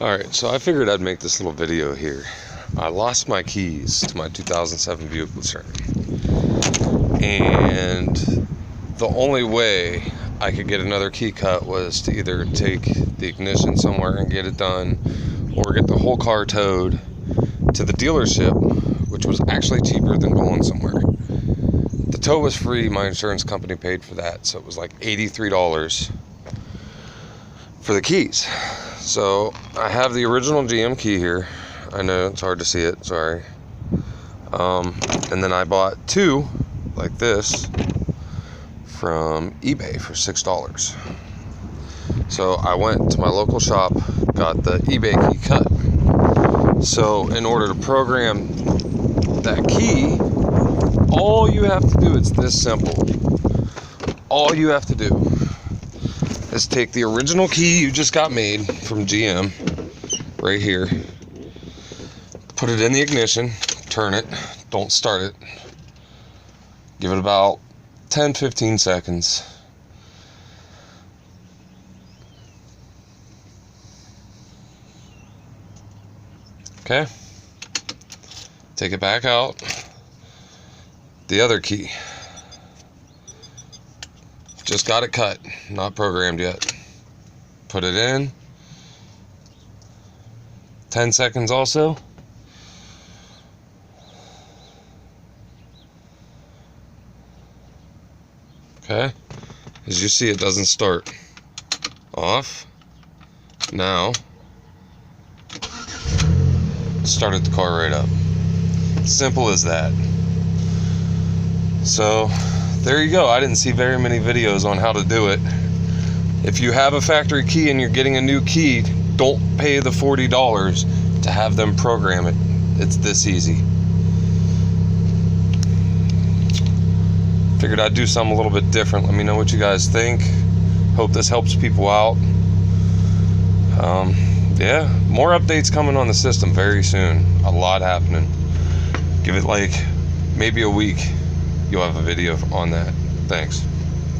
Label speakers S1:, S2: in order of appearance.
S1: Alright, so I figured I'd make this little video here. I lost my keys to my 2007 Buick Lucerne. And the only way I could get another key cut was to either take the ignition somewhere and get it done, or get the whole car towed to the dealership, which was actually cheaper than going somewhere. The tow was free, my insurance company paid for that, so it was like $83 for the keys. So I have the original GM key here. I know it's hard to see it, sorry. And then I bought two like this from eBay for $6. So I went to my local shop, got the eBay key cut. So in order to program that key, all you have to do, it's this simple. All you have to do is take the original key you just got made from GM right here, put it in the ignition, turn it, don't start it, give it about 10-15 seconds. Okay, take it back out. The other key, just got it cut, not programmed yet. Put it in. 10 seconds also. Okay, as you see, it doesn't start. Off. Now, started the car right up. Simple as that. So there you go. I didn't see very many videos on how to do it. If you have a factory key and you're getting a new key, don't pay the $40 to have them program it. It's this easy. Figured I'd do something a little bit different. Let me know what you guys think. Hope this helps people out. Yeah, more updates coming on the system very soon. A lot happening. Give it like maybe a week. You'll have a video on that. Thanks.